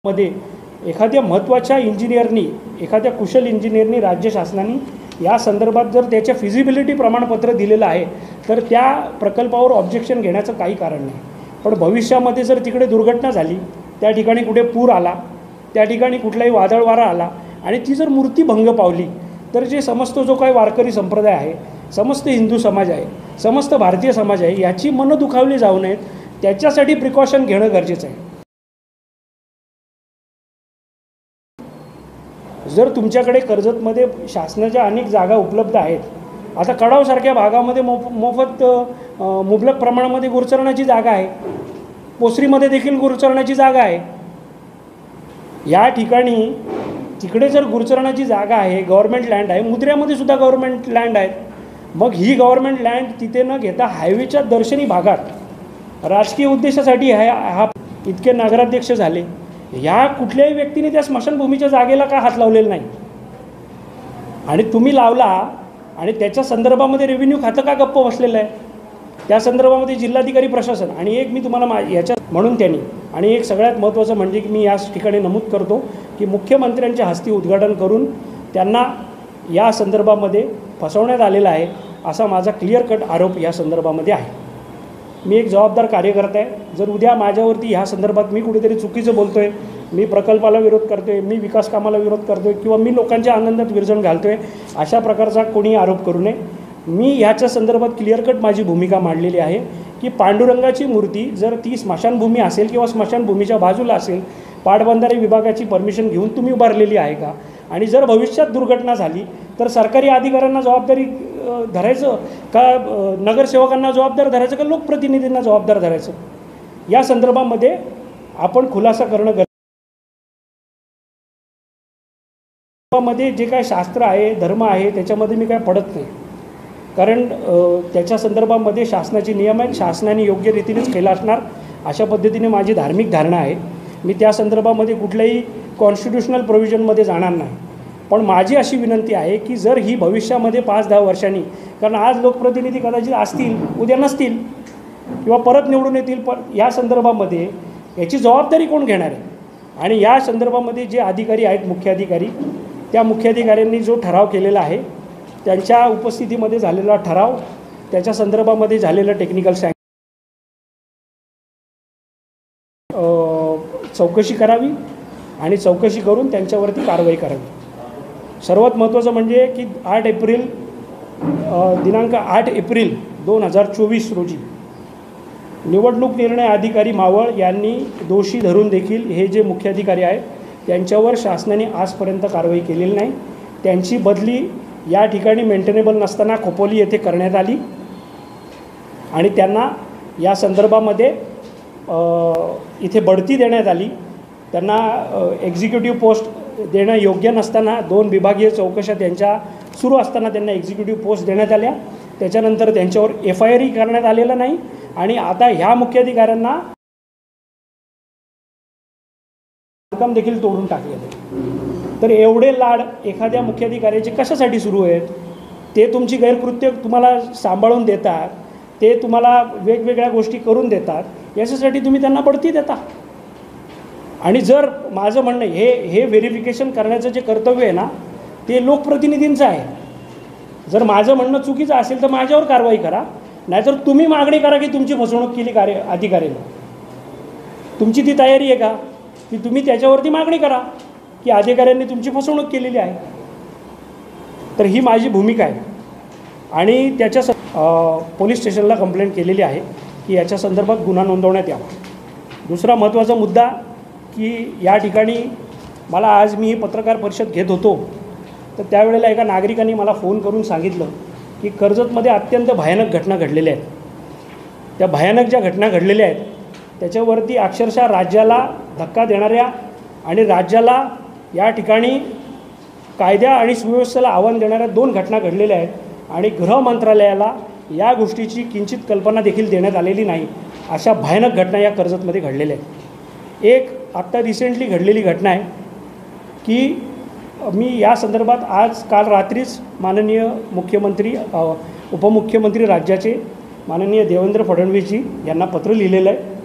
मध्ये एखाद्या महत्त्वाच्या इंजिनियरनी, एखाद्या कुशल इंजिनियरनी राज्य शासनाने या संदर्भात जर त्याच्या फिजिबिलिटी प्रमाणपत्र दिलेलं आहे तर त्या प्रकल्पावर ऑब्जेक्शन घेण्याचं काही कारण नाही। पण भविष्यामध्ये जर तिकडे दुर्घटना झाली, त्या ठिकाणी कुठे पूर आला, त्या ठिकाणी कुठलाही वादळ वारा आला आणि ती जर मूर्ती भंग पावली तर जे समस्त जो काही वारकरी संप्रदाय आहे, समस्त हिंदू समाज आहे, समस्त भारतीय समाज आहे, याची मनं दुखावली जाऊ नयेत, त्याच्यासाठी प्रिकॉशन घेणं गरजेचं आहे। जर तुमच्याकडे कर्जतमध्ये शासनाच्या अनेक जागा उपलब्ध आहेत, आता कडावसारख्या भागामध्ये मोफत मुबलक प्रमाणामध्ये गुरचरणाची जागा आहे, पोसरीमध्ये देखील गुरचरणाची जागा आहे। या ठिकाणी तिकडे जर गुरचरणाची जागा आहे, गव्हर्नमेंट लँड आहे, मुद्र्यामध्ये सुद्धा गव्हर्नमेंट लँड आहेत, मग ही गव्हर्नमेंट लँड तिथे न घेता हायवेच्या दर्शनी भागात राजकीय उद्देशासाठी हा इतके नगराध्यक्ष झाले, या कुठल्याही व्यक्तीने त्या स्मशानभूमीच्या जागेला का हात लावलेला नाही आणि तुम्ही लावला आणि त्याच्या संदर्भामध्ये रेव्हेन्यू खातं का गप्प बसलेलं आहे? त्या संदर्भामध्ये जिल्हाधिकारी प्रशासन आणि एक मी तुम्हाला याच्या म्हणून त्यांनी आणि एक सगळ्यात महत्त्वाचं म्हणजे की मी या ठिकाणी नमूद करतो की मुख्यमंत्र्यांच्या हस्ते उद्घाटन करून त्यांना या संदर्भामध्ये फसवण्यात आलेला आहे असा माझा क्लिअर कट आरोप या संदर्भामध्ये आहे। मी एक जबाबदार कार्यकर्ता आहे। जर उद्या माझ्यावरती ह्या संदर्भात मी कुठेतरी चुकीचं बोलतो आहे, मी प्रकल्पाला विरोध करतो आहे, मी विकास कामाला विरोध करतो आहे किंवा मी लोकांच्या आनंदात विरजण घालतो आहे, अशा प्रकारचा कोणी आरोप करू नये। मी ह्याच्या संदर्भात क्लिअर कट माझी भूमिका मांडलेली आहे की पांडुरंगाची मूर्ती जर ती स्मशानभूमी असेल किंवा स्मशानभूमीच्या बाजूला असेल, पाटबंधारे विभागाची परमिशन घेऊन तुम्ही उभारलेली आहे का? आणि जर भविष्यात दुर्घटना झाली तर सरकारी अधिकाऱ्यांना जबाबदारी धरायचं का, नगरसेवकांना जबाबदार धरायचं का, लोकप्रतिनिधींना जबाबदार धरायचं? या संदर्भामध्ये आपण खुलासा करणं मध्ये जे काय शास्त्र आहे, धर्म आहे, त्याच्यामध्ये मी काय पडत नाही, कारण त्याच्या संदर्भामध्ये शासनाचे नियम आहेत, शासनाने योग्य रीतीनेच केला असणार अशा पद्धतीने माझी धार्मिक धारणा आहे। मी त्या संदर्भामध्ये कुठल्याही कॉन्स्टिट्यूशनल प्रोव्हिजनमध्ये जाणार नाही। पण माझी अशी विनंती आहे की जर ही भविष्यामध्ये 5-10 वर्षांनी, कारण आज लोकप्रतिनिधी कदाचित असतील, उद्या नसतील किंवा परत निवडून येतील, पण या संदर्भामध्ये याची जबाबदारी कोण घेणार आहे? आणि या संदर्भामध्ये जे अधिकारी आहेत, मुख्य अधिकारी, त्या मुख्य अधिकाऱ्यांनी जो ठराव केलेला आहे, त्यांच्या उपस्थितीमध्ये झालेला ठराव, त्याच्या संदर्भामध्ये झालेलं टेक्निकल चौकशी करावी आणि चौकशी करून त्यांच्यावरती कारवाई करावी। सर्वात महत्त्वाचं म्हणजे की दिनांक 8 एप्रिल 2024 रोजी निवडणूक निर्णय अधिकारी मावळ यांनी दोषी धरून देखील हे जे मुख्य अधिकारी आहेत त्यांच्यावर शासनाने आजपर्यंत कारवाई केलेली नाही। त्यांची बदली या ठिकाणी मेंटेनेबल नसताना खोपोली येथे करण्यात आली आणि त्यांना या संदर्भामध्ये इथे बढती देण्यात आली। त्यांना एक्झिक्युटिव्ह पोस्ट देणं योग्य नसताना 2 विभागीय चौकशा त्यांच्या सुरू असताना त्यांना एक्झिक्युटिव्ह पोस्ट देण्यात आल्या। त्याच्यानंतर त्यांच्यावर FIR करण्यात आलेला नाही आणि आता ह्या मुख्य अधिकाऱ्यांना काम देखील तोडून टाकलेले। तर एवढे लाड एखाद्या मुख्य अधिकाऱ्याचे कशासाठी सुरू आहेत? ते तुमची गैरकृत्य तुम्हाला सांभाळून देतात, ते तुम्हाला वेगवेगळ्या गोष्टी करून देतात, याच्यासाठी तुम्ही त्यांना बढती देता। आणि जर माझं म्हणणं हे व्हेरिफिकेशन करण्याचं जे कर्तव्य आहे ना, ते लोकप्रतिनिधींचं आहे। जर माझं म्हणणं चुकीचं असेल तर माझ्यावर कारवाई करा, नाहीतर तुम्ही मागणी करा की तुमची फसवणूक केली अधिकाऱ्याने। तुमची ती तयारी आहे का की तुम्ही त्याच्यावरती मागणी करा की अधिकाऱ्यांनी तुमची फसवणूक केलेली आहे? तर ही माझी भूमिका आहे आणि त्याच्या पोलीस स्टेशनला कंप्लेंट केलेली आहे की याच्या संदर्भात गुन्हा नोंदवण्यात यावा। दुसरा महत्त्वाचा मुद्दा की या ठिकाणी मला आज मी ही पत्रकार परिषद घेत होतो तर त्यावेळेला एका नागरिकांनी मला फोन करून सांगितलं की कर्जतमध्ये अत्यंत भयानक घटना घडलेल्या आहेत। त्या भयानक ज्या घटना घडलेल्या आहेत त्याच्यावरती अक्षरशः राज्याला धक्का देणाऱ्या आणि राज्याला या ठिकाणी कायद्या आणि सुव्यवस्थेला आव्हान देणाऱ्या 2 घटना घडलेल्या आहेत आणि गृह मंत्रालयाला या गोष्टीची किंचित कल्पना देखील देण्यात आलेली नाही, अशा भयानक घटना या कर्जतमध्ये घडलेल्या आहेत। एक आत्ता रिसेंटली घडलेली घटना आहे की मी या संदर्भात काल रात्रीच माननीय मुख्यमंत्री, उपमुख्यमंत्री राज्याचे माननीय देवेंद्र फडणवीसजी यांना पत्र लिहिलेलं आहे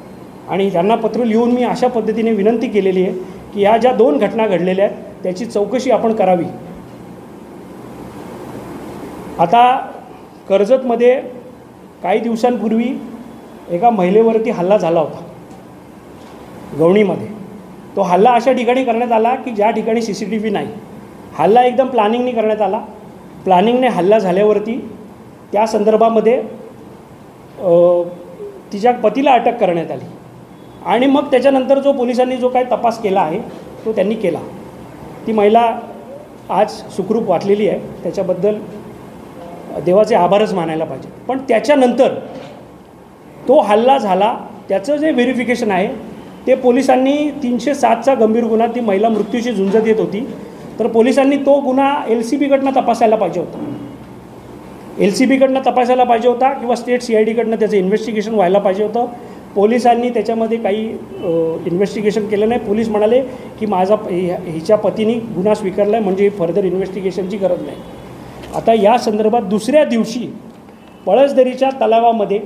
आणि त्यांना पत्र लिहून मी अशा पद्धतीने विनंती केलेली आहे की ह्या ज्या 2 घटना घडलेल्या आहेत त्याची चौकशी आपण करावी. आता कर्जतमध्ये काही दिवसांपूर्वी एका महिलेवरती हल्ला झाला होता गवणीमध्ये. तो हल्ला अशा ठिकाणी करण्यात आला की ज्या ठिकाणी CCTV नाही. हल्ला एकदम प्लॅनिंगने करण्यात आला. प्लॅनिंगने हल्ला झाल्यावरती त्या संदर्भामध्ये तिच्या पतीला अटक करण्यात आली आणि मग त्याच्यानंतर जो पोलिसांनी जो काही तपास केला आहे तो त्यांनी केला. ती महिला आज सुखरूप वाचलेली आहे. त्याच्याबद्दल देवाचे आभारच मानायला पाहिजे. पण त्याच्यानंतर तो हल्ला झाला त्याचं जे व्हेरिफिकेशन आहे ते पोलिसांनी 307चा गंभीर गुन्हा, ती महिला मृत्यूशी झुंजत येत होती, तर पोलिसांनी तो गुन्हा LCBकडनं तपासायला पाहिजे होता. LCBकडनं तपासायला पाहिजे होता किंवा स्टेट CIDकडनं त्याचं इन्व्हेस्टिगेशन व्हायला पाहिजे होतं. पोलिसांनी त्याच्यामध्ये काही इन्व्हेस्टिगेशन केलं नाही. पोलीस म्हणाले की हिच्या पतीने गुन्हा स्वीकारला आहे म्हणजे फर्दर इन्व्हेस्टिगेशनची गरज नाही. आता या संदर्भात दुसऱ्या दिवशी पळसदरीच्या तलावामध्ये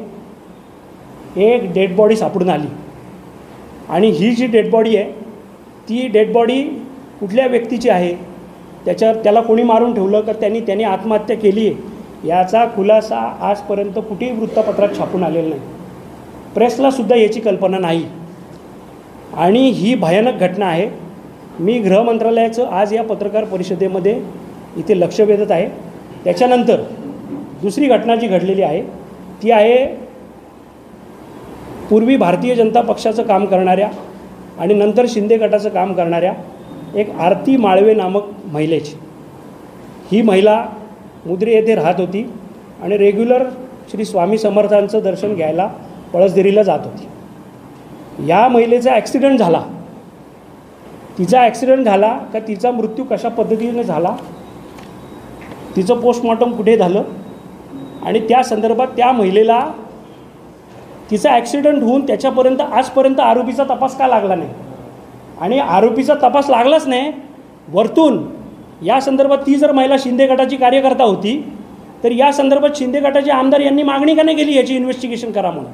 एक डेड बॉडी सापडून आली आणि ही जी डेड बॉडी आहे ती डेड बॉडी कुठल्या व्यक्तीची आहे, त्याला कोणी मारून ठेवलं का त्याने आत्महत्या केली आहे याचा खुलासा आजपर्यंत कुठेही वृत्तपत्रात छापून आलेला नाही. प्रेसलासुद्धा याची कल्पना नाही आणि ही भयानक घटना आहे. मी गृहमंत्रालयाचं आज या पत्रकार परिषदेमध्ये इथे लक्ष वेधत आहे. त्याच्यानंतर दुसरी घटना जी घडलेली आहे ती आहे पूर्वी भारतीय जनता पक्षाचं काम करणाऱ्या आणि नंतर शिंदे गटाचं काम करणाऱ्या एक आरती माळवे नामक महिलेची. ही महिला मुद्रे येथे राहत होती आणि रेग्युलर श्री स्वामी समर्थांचं दर्शन घ्यायला पळसदेरीला जात होती. या महिलेचा ॲक्सिडेंट झाला. तिचा ॲक्सिडेंट झाला का तिचा मृत्यू कशा पद्धतीने झाला, तिचं पोस्टमॉर्टम कुठे झालं आणि त्या संदर्भात त्या महिलेला तिचा ॲक्सिडेंट होऊन त्याच्यापर्यंत आजपर्यंत आरोपीचा तपास का लागला नाही आणि आरोपीचा तपास लागलाच नाही. वरतून या संदर्भात ती जर महिला शिंदे गटाची कार्यकर्ता होती तर या संदर्भात शिंदे गटाचे आमदार यांनी मागणी का नाही केली याची इन्व्हेस्टिगेशन करा म्हणून.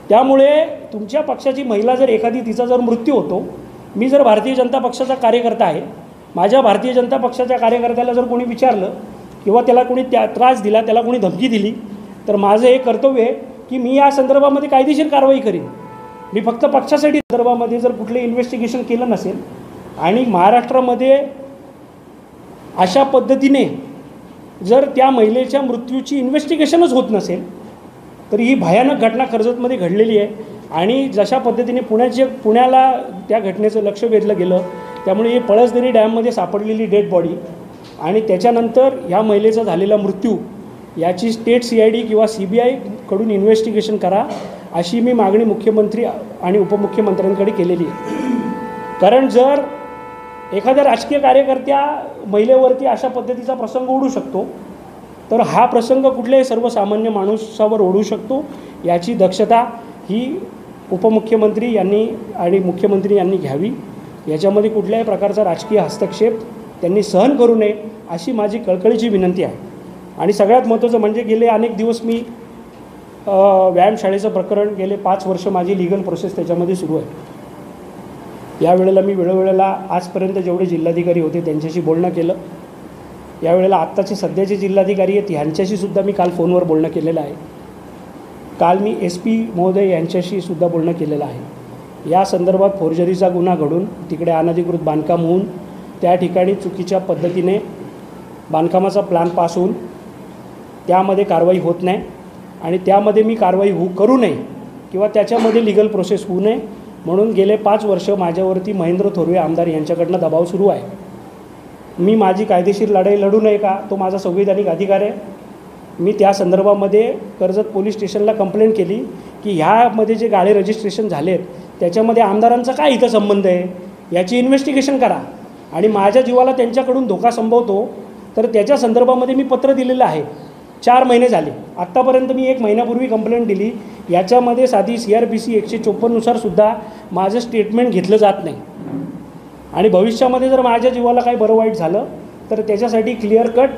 त्यामुळे तुमच्या पक्षाची महिला जर एखादी तिचा जर मृत्यू होतो, मी जर भारतीय जनता पक्षाचा कार्यकर्ता आहे, माझ्या भारतीय जनता पक्षाच्या कार्यकर्त्याला जर कोणी विचारलं किंवा त्याला कोणी त्रास दिला, त्याला कोणी धमकी दिली, तर माझं हे कर्तव्य आहे की मी या संदर्भामध्ये कायदेशीर कारवाई करीन. मी फक्त पक्षासाठी संदर्भामध्ये जर कुठले इन्व्हेस्टिगेशन केलं नसेल आणि महाराष्ट्रामध्ये अशा पद्धतीने जर त्या महिलेच्या मृत्यूची इन्व्हेस्टिगेशनच होत नसेल तर ही भयानक घटना कर्जतमध्ये घडलेली आहे. आणि जशा पद्धतीने पुण्याला त्या घटनेचं लक्ष वेधलं गेलं त्यामुळे ही पळसदरी डॅममध्ये सापडलेली डेड बॉडी आणि त्याच्यानंतर ह्या महिलेचा झालेला मृत्यू याची स्टेट CID किंवा CBIकडून इन्व्हेस्टिगेशन करा अशी मी मागणी मुख्यमंत्री आणि उपमुख्यमंत्र्यांकडे केलेली आहे. कारण जर एखाद्या राजकीय कार्यकर्त्या महिलेवरती अशा पद्धतीचा प्रसंग ओढू शकतो तर हा प्रसंग कुठल्याही सर्वसामान्य माणसावर ओढू शकतो. याची दक्षता ही उपमुख्यमंत्री यांनी आणि मुख्यमंत्री यांनी घ्यावी. याच्यामध्ये कुठल्याही प्रकारचा राजकीय हस्तक्षेप त्यांनी सहन करू नये अशी माझी कळकळीची विनंती आहे. आणि सगळ्यात महत्त्वाचं म्हणजे गेले अनेक दिवस मी व्यायामशाळेचं प्रकरण गेले 5 वर्ष माझी लिगल प्रोसेस त्याच्यामध्ये सुरू आहे. यावेळेला मी वेळोवेळेला आजपर्यंत जेवढे जिल्हाधिकारी होते त्यांच्याशी बोलणं केलं. यावेळेला आत्ताचे सध्याचे जिल्हाधिकारी आहेत ह्यांच्याशी सुद्धा मी काल फोनवर बोलणं केलेलं आहे. काल मी SP महोदय यांच्याशी सुद्धा बोलणं केलेलं आहे. या संदर्भात फोर्जरीचा गुन्हा घडून तिकडे अनधिकृत बांधकाम होऊन त्या ठिकाणी चुकीच्या पद्धतीने बांधकामाचा प्लॅन पास होऊन त्यामध्ये कारवाई होत नाही आणि त्यामध्ये मी कारवाई करू नये किंवा त्याच्यामध्ये लिगल प्रोसेस होऊ नये म्हणून गेले 5 वर्ष माझ्यावरती महेंद्र थोरवे आमदार यांच्याकडनं दबाव सुरू आहे. मी माझी कायदेशीर लढाई लढू नये का, तो माझा संवैधानिक अधिकार आहे. मी त्या संदर्भामध्ये कर्जत पोलीस स्टेशनला कंप्लेंट केली की ह्यामध्ये जे गाळे रजिस्ट्रेशन झालेत त्याच्यामध्ये आमदारांचा काय इथं संबंध आहे याची इन्व्हेस्टिगेशन करा. आणि माझ्या जीवाला त्यांच्याकडून धोका संभवतो तर त्याच्या संदर्भामध्ये मी पत्र दिलेलं आहे. 4 महिने झाले. आत्तापर्यंत मी 1 महिन्यापूर्वी कंप्लेंट दिली. याच्यामध्ये साधी CRPC 154 सुद्धा माझं स्टेटमेंट घेतलं जात नाही. आणि भविष्यामध्ये जर माझ्या जीवाला काही बरं वाईट झालं तर त्याच्यासाठी क्लिअर कट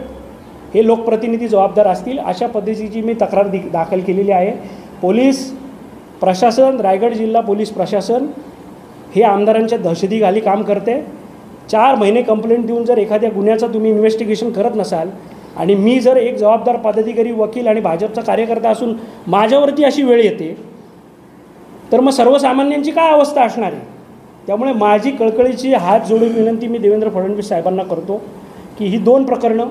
हे लोकप्रतिनिधी जबाबदार असतील अशा पद्धतीची मी तक्रार दाखल केलेली आहे. पोलीस प्रशासन, रायगड जिल्हा पोलीस प्रशासन हे आमदारांच्या दहशतीखाली काम करते। 4 महिने कंप्लेंट देऊन जर एखाद्या गुन्ह्याचं तुम्ही इन्व्हेस्टिगेशन करत नसाल आणि मी जर एक जबाबदार पदाधिकारी, वकील आणि भाजपचा कार्यकर्ता असून माझ्यावरती अशी वेळ येते, तर मग सर्वसामान्यांची काय अवस्था असणार आहे? त्यामुळे माझी कळकळीची हात जोडून विनंती मी देवेंद्र फडणवीस साहेबांना करतो की ही 2 प्रकरणं,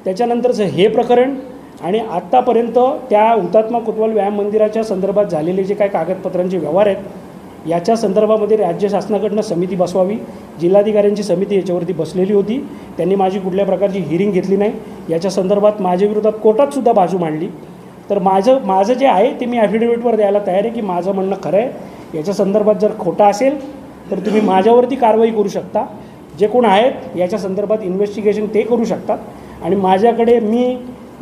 त्याच्यानंतरचं हे प्रकरण आणि आत्तापर्यंत त्या हुतात्मा कोतवाल व्यायाम मंदिराच्या संदर्भात झालेले जे काही कागदपत्रांचे व्यवहार आहेत, याच्या संदर्भामध्ये राज्य शासनाकडनं समिती बसवावी। जिल्हाधिकाऱ्यांची समिती याच्यावरती बसलेली होती, त्यांनी माझी कुठल्या प्रकारची हिअरिंग घेतली नाही। याच्या संदर्भात माझ्या विरोधात कोर्टातसुद्धा बाजू मांडली। तर माझं जे आहे ते मी ॲफिडेविटवर द्यायला तयार आहे की माझं म्हणणं खरं आहे। याच्या संदर्भात जर खोटं असेल तर तुम्ही माझ्यावरती कारवाई करू शकता। जे कोण आहेत याच्या संदर्भात इन्व्हेस्टिगेशन ते करू शकतात आणि माझ्याकडे मी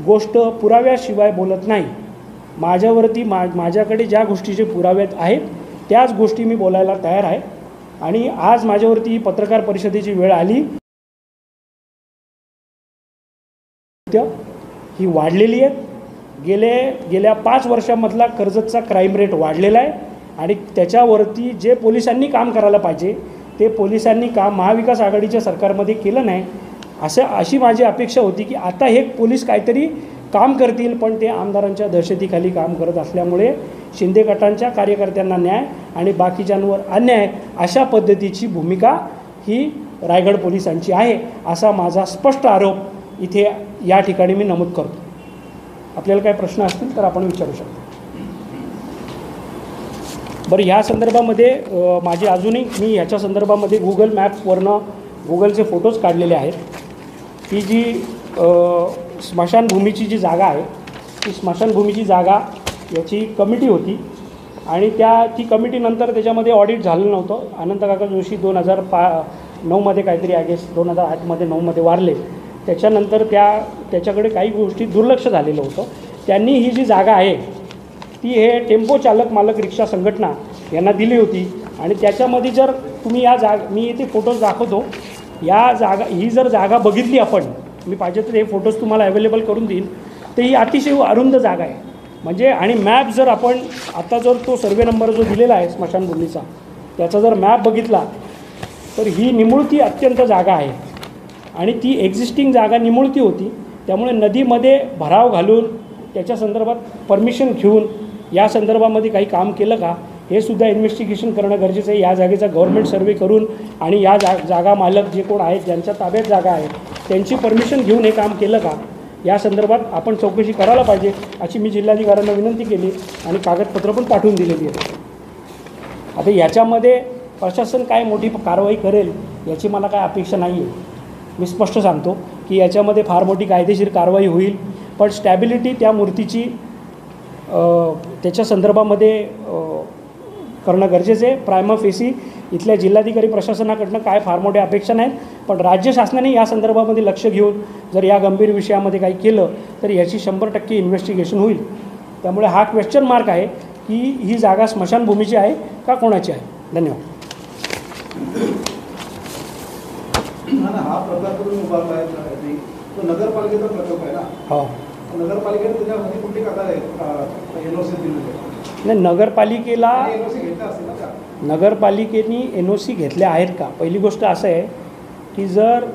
गोष्ट पुराव्याशिवाय बोलत नाही। माझ्याकडे ज्या गोष्टीचे पुरावे आहेत त्याच गोष्टी मी बोलायला तयार आहे। आणि आज माझ्यावरती पत्रकार परिषदेची वेळ आली, ही वाढलेली आहे। गेल्या 5 वर्षामधला कर्जतचा क्राईम रेट वाढलेला आहे आणि त्याच्यावरती जे पोलिसांनी काम करायला पाहिजे ते पोलिसांनी काम महाविकास आघाडीच्या सरकारमध्ये केलं नाही। अशी माझी अपेक्षा होती की आता हे पोलीस काहीतरी काम करतील, पण ते आमदारांच्या दहशतीखाली काम करत असल्यामुळे शिंदे गटांच्या कार्यकर्त्यांना न्याय आणि बाकीच्यांवर अन्याय अशा पद्धतीची भूमिका ही रायगड पोलिसांची आहे, असा माझा स्पष्ट आरोप इथे या ठिकाणी मी नमूद करतो। आपल्याला काही प्रश्न असतील तर आपण विचारू शकतो। बरं, ह्या संदर्भामध्ये माझे अजूनही मी ह्याच्या संदर्भामध्ये गुगल मॅपवरनं गुगलचे फोटोज काढलेले आहेत। ही जी स्मशानभूमीची जी जागा आहे, ती स्मशानभूमीची जागा याची कमिटी होती आणि ती कमिटीनंतर त्याच्यामध्ये ऑडिट झालं नव्हतं। अनंत काका जोशी 2009मध्ये काहीतरी आगेस 2008मध्ये 9मध्ये वारले, त्याच्यानंतर त्याच्याकडे काही गोष्टी दुर्लक्ष झालेलं होतं। त्यांनी ही जी जागा आहे ती हे टेम्पो चालक मालक रिक्षा संघटना यांना दिली होती आणि त्याच्यामध्ये जर तुम्ही मी इथे फोटोज दाखवतो, ही जर जागा बघितली आपण, मी पाहिजे तर हे फोटोज तुम्हाला अवेलेबल करून देईन, तर ही अतिशय अरुंद जागा आहे। म्हणजे आणि मॅप जर आपण आता जर तो सर्वे नंबर जो दिलेला आहे स्मशानभूमीचा त्याचा जर मॅप बघितला तर ही निमुळती अत्यंत जागा आहे आणि ती एक्झिस्टिंग जागा निमुळती होती। त्यामुळे नदीमध्ये भराव घालून त्याच्या संदर्भात परमिशन घेऊन या संदर्भामध्ये काही काम केलं का हे सुद्धा इन्व्हेस्टिगेशन करणं गरजेचं आहे। या जागेचा गव्हर्नमेंट सर्वे करून आणि या जागा मालक जे कोण आहेत ज्यांच्या ताब्यात जागा आहे त्यांची परमिशन घेऊन हे काम केलं का या संदर्भात आपण चौकशी करायला पाहिजे, अशी मी जिल्हाधिकाऱ्यांना विनंती केली आणि कागदपत्र पण पाठवून दिलेली आहे। आता याच्यामध्ये प्रशासन काय मोठी कारवाई करेल याची मला काय अपेक्षा नाही आहे। मी स्पष्ट सांगतो की याच्यामध्ये फार मोठी कायदेशीर कारवाई होईल, पण स्टॅबिलिटी त्या मूर्तीची त्याच्या संदर्भामध्ये करणं गरजेचं आहे। प्रायमा फेसी इथल्या जिल्हाधिकारी प्रशासनाकडनं काय फार मोठ्या अपेक्षा नाहीत, पण राज्य शासनाने या संदर्भामध्ये लक्ष घेऊन जर या गंभीर विषयामध्ये काही केलं तर याची 100% इन्व्हेस्टिगेशन होईल। त्यामुळे हा क्वेश्चन मार्क आहे की ही जागा स्मशानभूमीची आहे का कोणाची आहे। धन्यवाद। हा प्रकल्प उभारला आहे तो नगरपालिकेचा प्रकल्प आहे ना? हो, नगरपालिकेने त्याच्यामध्ये कुठली कागद आहे एनओसी दिलेली? नाही, नगरपालिकेला एनओसी घेतला असेल ना? नगरपालिकेने एनओसी घेतल्या आहेत का? पहिली गोष्ट असं आहे की जर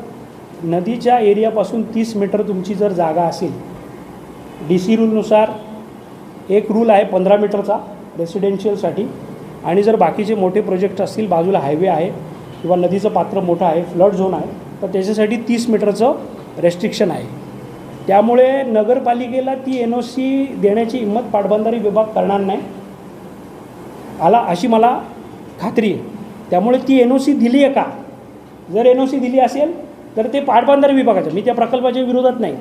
नदीच्या एरियापासून 30 मीटर तुमची जर जागा असेल, DC रूलनुसार एक रूल आहे 15 मीटरचा रेसिडेन्शियलसाठी, आणि जर बाकीचे मोठे प्रोजेक्ट असतील, बाजूला हायवे आहे किंवा नदीचं पात्र मोठं आहे, फ्लड झोन आहे, तर त्याच्यासाठी 30 मीटरचं रेस्ट्रिक्शन आहे। त्यामुळे नगरपालिकेला ती एनओसी देण्याची हिंमत पाटबंधारे विभाग करणार नाही अशी मला खात्री आहे। त्यामुळे ती एनओसी दिली आहे का? जर एनओसी दिली असेल तर ते पाटबंधारे विभागाचं, मी त्या प्रकल्पाच्या विरोधात नाही,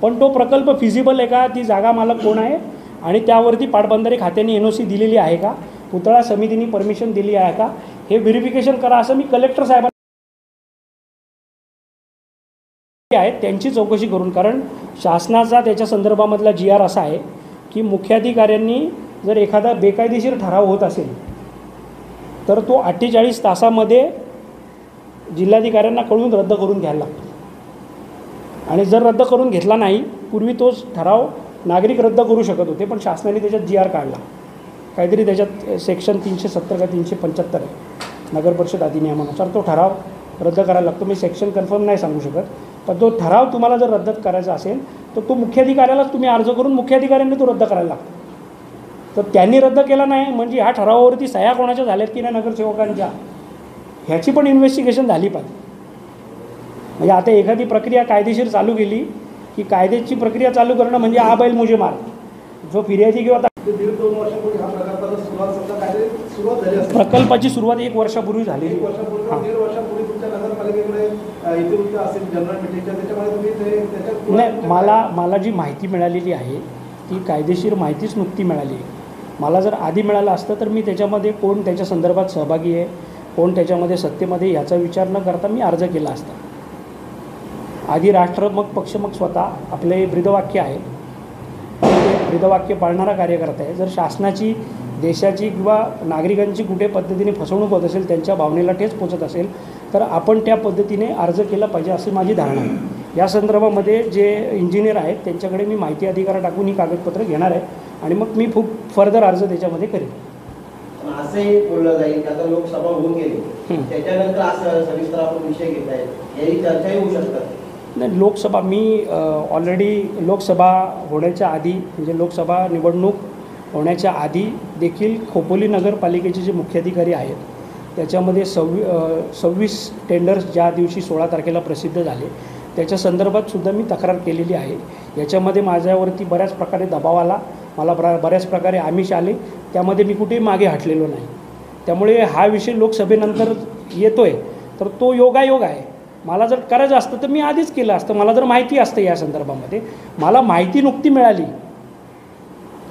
पण तो प्रकल्प फिजिबल आहे का, ती जागा मालक कोण आहे आणि त्यावरती पाटबंधारे खात्याने एनओसी दिलेली आहे का, पुतळा समितीने परमिशन दिली आहे का, हे व्हेरिफिकेशन करा असं मी कलेक्टर साहेबांना आहेत त्यांची चौकशी करून। कारण शासनाचा त्याच्या संदर्भामधला GR असा आहे की मुख्याधिकाऱ्यांनी जर एखादा बेकायदेशीर ठराव होत असेल तर तो 48 तासामध्ये जिल्हाधिकाऱ्यांना कळून रद्द करून घ्यायला लागतो, आणि जर रद्द करून घेतला नाही, पूर्वी तोच ठराव नागरिक रद्द करू शकत होते, पण शासनाने त्याच्यात GR काढला, काहीतरी त्याच्यात सेक्शन 370 का 375 आहे, नगर परिषद अधिनियमानुसार तो ठराव रद्द करायला लागतो. मी सेक्शन कन्फर्म नाही सांगू शकत, पण तो ठराव तुम्हाला जर रद्द करायचा असेल तर तो मुख्याधिकाऱ्यालाच तुम्ही अर्ज करून मुख्याधिकाऱ्यांनी तो रद्द करायला लागतो. तर त्यांनी रद्द केला नाही म्हणजे ह्या ठरावावरती सह्या कोणाच्या झाल्यात की नाही नगरसेवकांच्या, ह्याची पण इन्व्हेस्टिगेशन झाली पाहिजे. म्हणजे आता एखादी प्रक्रिया कायदेशीर चालू केली की कायद्याची प्रक्रिया चालू करणं म्हणजे आ बैल मुझे मार. जो फिर्यादी किंवा 1.5-2 वर्षापूर्वी हा प्रकल्पाला सुरुवात झाली असेल. प्रकल्पाची सुरुवात 1 वर्षापूर्वी झाली. 1 वर्षापूर्वी 1.5 वर्षापूर्वी तुमच्या नगरपालिकेकडे इतिवृत्त असेल जनरल मीटिंगच्या, त्याच्यामध्ये तुम्ही त्याच्यात नाही, मला जी माहिती मिळालेली आहे ती कायदेशीर माहितीच नुकती मिळाली आहे. मला जर आधी मिळालं असतं तर मी त्याच्यामध्ये कोण त्याच्या संदर्भात सहभागी आहे, कोण त्याच्यामध्ये सत्तेमध्ये याचा विचार न करता मी अर्ज केला असता. आधी राष्ट्र मग पक्ष मग स्वतः आपले ब्रीदवाक्य आहे, ते ब्रीदवाक्य पाळणारा कार्यकर्ता आहे. जर शासनाची, देशाची किंवा नागरिकांची कुठे पद्धतीने फसवणूक होत असेल, त्यांच्या भावनेला ठेच पोचत असेल तर आपण त्या पद्धतीने अर्ज केला पाहिजे अशी माझी धारणा आहे. या संदर्भामध्ये जे इंजिनियर आहेत त्यांच्याकडे मी माहिती अधिकार टाकून ही कागदपत्र घेणार आहे आणि मग मी खूप फर्दर अर्ज त्याच्यामध्ये करेन. असंही बोललं जाईल की आता लोकसभा होऊन गेली, त्याच्यानंतर असं सविस्तर आपण विषय घेत आहे, याही चर्चाही होऊ शकतात. नाही, लोकसभा मी ऑलरेडी लोकसभा होण्याच्या आधी म्हणजे लोकसभा निवडणूक होण्याच्या आधी देखील खोपोली नगरपालिकेचे जे मुख्याधिकारी आहेत त्याच्यामध्ये 26 टेंडर्स ज्या दिवशी 16 तारखेला प्रसिद्ध झाले त्याच्या संदर्भात सुद्धा मी तक्रार केलेली आहे. याच्यामध्ये माझ्यावरती बऱ्याच प्रकारे दबाव आला, मला बऱ्याच प्रकारे आमिष आले, त्यामध्ये मी कुठेही मागे हटलेलो नाही. त्यामुळे हा विषय लोकसभेनंतर येतो आहे तर तो योगायोग आहे. मला जर करायचं असतं तर मी आधीच केलं असतं. मला जर माहिती असतं या संदर्भामध्ये, मला माहिती नुकती मिळाली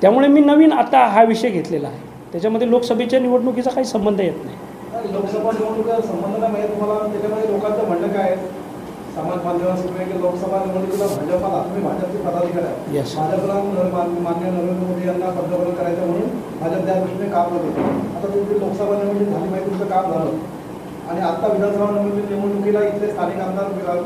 त्यामुळे मी नवीन आता हा विषय घेतलेला आहे. त्याच्यामध्ये लोकसभेच्या निवडणुकीचा काही संबंध येत नाही. लोकसभा निवडणुकीचा संबंध नाही माहीत तुम्हाला. त्याच्यामध्ये लोकांचं म्हणणं काय आहे, समाज माध्यमांसमोर की लोकसभा निवडणुकीला भाजपाला, तुम्ही भाजपचे पदाधिकारी आहे, Yes. भाजपला मान्य नरेंद्र मोदी यांना पंतप्रधान करायचं म्हणून भाजप त्या दृष्टीने काम करत होते. आता तुमची लोकसभा निवडणूक झाली माहिती, तुमचं काम झालं आणि आत्ता विधानसभा निवडणुकीला इथले स्थानिक आमदार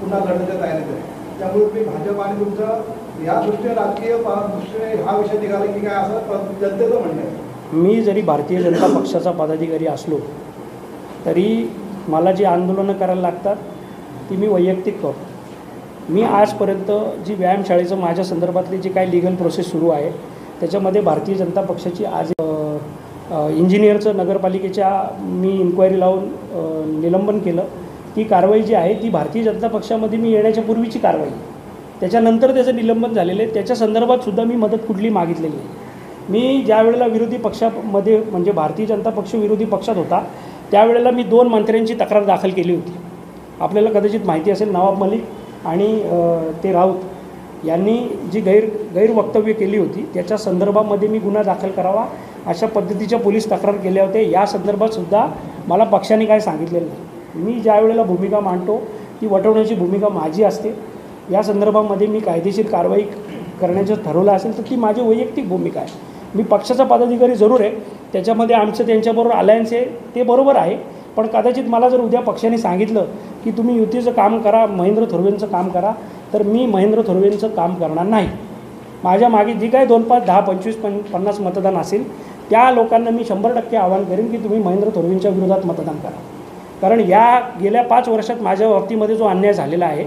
पुन्हा लढण्याच्या तयारीत आहे. त्यामुळे तुम्ही भाजप आणि तुमचं या दृष्टीने राजकीय दृष्टीने हा विषय निघाला की काय असं जनतेचं म्हणणं आहे. मी जरी भारतीय जनता पक्षाचा पदाधिकारी असलो तरी मला जी आंदोलनं करायला लागतात ती मी वैयक्तिक करतो. मी आजपर्यंत जी व्यायामशाळेचं माझ्या संदर्भातली जी काही लिगल प्रोसेस सुरू आहे त्याच्यामध्ये भारतीय जनता पक्षाची आज इंजिनियरचं नगरपालिकेच्या मी इन्क्वायरी लावून निलंबन केलं. ती कारवाई जी आहे ती भारतीय जनता पक्षामध्ये मी येण्याच्या पूर्वीची कारवाई, त्याच्यानंतर त्याचं निलंबन झालेलं आहे. त्याच्या संदर्भात सुद्धा मी मदत कुठली मागितलेली नाही. मी ज्या वेळेला विरोधी पक्षामध्ये म्हणजे भारतीय जनता पक्ष विरोधी पक्षात होता त्यावेळेला मी 2 मंत्र्यांची तक्रार दाखल केली होती. आपल्याला कदाचित माहिती असेल, नवाब मलिक आणि ते राऊत यांनी जी गैरवक्तव्य केली होती त्याच्या संदर्भामध्ये मी गुन्हा दाखल करावा अशा पद्धतीच्या पोलीस तक्रार केल्या होत्या. या संदर्भात सुद्धा मला पक्षाने काय सांगितलेलं नाही. मी ज्या वेळेला भूमिका मांडतो ती वटवण्याची भूमिका माझी असते. या संदर्भामध्ये मी कायदेशीर कारवाई करण्याचं ठरवलं असेल तर ती माझी वैयक्तिक भूमिका आहे. मी पक्षाचा पदाधिकारी जरूर आहे, त्याच्यामध्ये आमचं त्यांच्याबरोबर अलायन्स आहे ते बरोबर आहे. पण कदाचित मला जर उद्या पक्षाने सांगितलं की तुम्ही युतीचं काम करा, महेंद्र थोरवेंचं काम करा, तर मी महेंद्र थोरवेंचं काम करणार नाही. माझ्या मागे जी काही 2, 5, 10, 25, 50 मतदान असेल त्या लोकांना मी 100% आवाहन करेन की तुम्ही महेंद्र थोरवेंच्या विरोधात मतदान करा. कारण या गेल्या 5 वर्षात माझ्या बाबतीमध्ये जो अन्याय झालेला आहे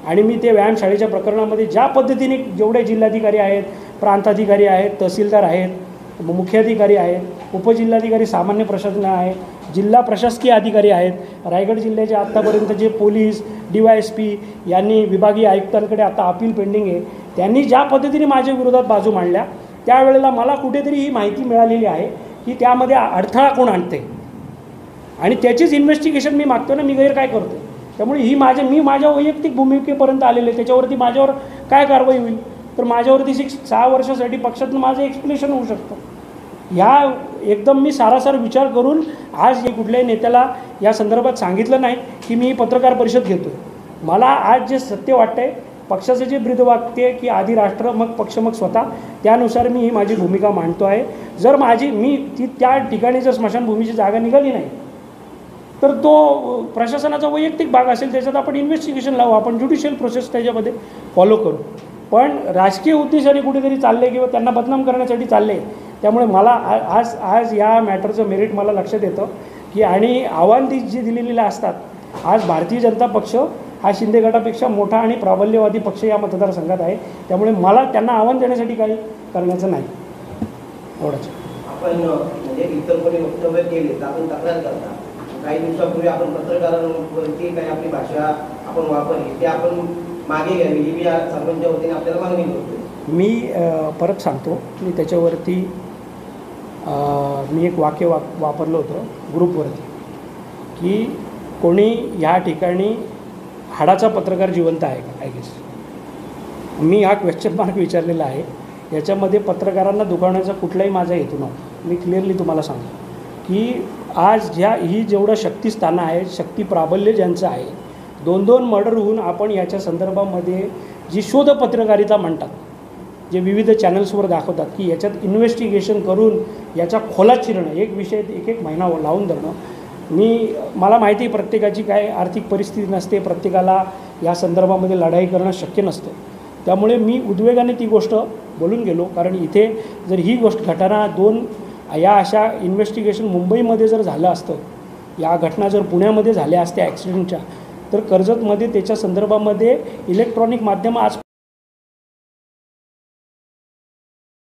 आणि मी ते व्यायामशाळेच्या प्रकरणामध्ये ज्या पद्धतीने जेवढे जिल्हाधिकारी आहेत, प्रांताधिकारी आहेत, तहसीलदार आहेत, मुख्याधिकारी आहेत, उपजिल्हाधिकारी सामान्य प्रशासन आहे, जिल्हा प्रशासकीय अधिकारी आहेत, रायगड जिल्ह्याचे आत्तापर्यंत जे पोलीस DYSP यांनी विभागीय आयुक्तांकडे आता अपील पेंडिंग आहे, त्यांनी ज्या पद्धतीने माझ्या विरोधात बाजू मांडल्या त्यावेळेला मला कुठेतरी ही माहिती मिळालेली आहे की त्यामध्ये अडथळा कोण आणते आणि त्याचीच इन्व्हेस्टिगेशन मी मागतो ना. मी गैर काय करतो. त्यामुळे मी माझ्या वैयक्तिक भूमिकेपर्यंत आलेले. त्याच्यावरती माझ्यावर काय कारवाई होईल तर माझ्यावरती 6 वर्षासाठी पक्षातून माझं एक्सप्लेनेशन होऊ शकतं. ह्या एकदम मी सारासार विचार करून आज कुठल्याही नेत्याला या संदर्भात सांगितलं नाही की मी पत्रकार परिषद घेतो. मला आज जे सत्य वाटतं आहे, पक्षाचं जे ब्रीदवाक्य की आधी राष्ट्र मग पक्ष मग स्वतः, त्यानुसार मी ही माझी भूमिका मांडतो आहे. जर मी त्या ठिकाणी जर स्मशानभूमीची जागा निघाली नाही तर तो प्रशासनाचा वैयक्तिक भाग असेल, त्याच्यात आपण इन्व्हेस्टिगेशन लावू, आपण ज्युडिशियल प्रोसेस त्याच्यामध्ये फॉलो करू. पण राजकीय उद्देशाने कुठेतरी चालले किंवा त्यांना बदनाम करण्यासाठी चालले. त्यामुळे मला आज या मॅटरचं मेरिट मला लक्षात येतं की आणि आव्हान ती जी दिलेली असतात. आज भारतीय जनता पक्ष हा शिंदे गटापेक्षा मोठा आणि प्राबल्यवादी पक्ष या मतदारसंघात आहे. त्यामुळे मला त्यांना आव्हान देण्यासाठी काही करण्याचं नाही. एवढंच. आपण म्हणजे इतर कोणी वक्तव्य केले तर आपण तक्रार करता. काही दिवसापूर्वी आपण पत्रकारांवरती काही आपली भाषा आपण वापरली ते आपण मागे घ्यावी ही मी सर्वांच्या वतीने आपल्याला मागणी करतो. मी परत सांगतो, मी त्याच्यावरती मी एक वाक्य वापरलं होतं ग्रुपवरती की कोणी ह्या ठिकाणी हाडाचा पत्रकार जिवंत आहे का, आय गेस. मी हा क्वेश्चन मार्क विचारलेला आहे. याच्यामध्ये पत्रकारांना दुखावण्याचा कुठलाही माझा हेतू नव्हता. मी क्लिअरली तुम्हाला सांगतो की आज ही जेवढं शक्तिस्थानं आहेत, शक्ती प्राबल्य ज्यांचं आहे, 2-2 मर्डर होऊन आपण याच्या संदर्भामध्ये जी शोध पत्रकारिता म्हणतात, जे विविध चॅनल्सवर दाखवतात की याच्यात इन्व्हेस्टिगेशन करून याच्या खोलात शिरणं, एक विषय एक महिना लावून धरणं. मला माहिती प्रत्येकाची काय आर्थिक परिस्थिती नसते, प्रत्येकाला या संदर्भामध्ये लढाई करणं शक्य नसतं. त्यामुळे मी उद्वेगाने ती गोष्ट बोलून गेलो. कारण इथे जर ही घटना 2 या अशा इन्व्हेस्टिगेशन मुंबईमध्ये जर झालं असतं, या घटना जर पुण्यामध्ये झाल्या असत्या ॲक्सिडेंटच्या, तर कर्जतमध्ये त्याच्या संदर्भामध्ये इलेक्ट्रॉनिक माध्यमं आज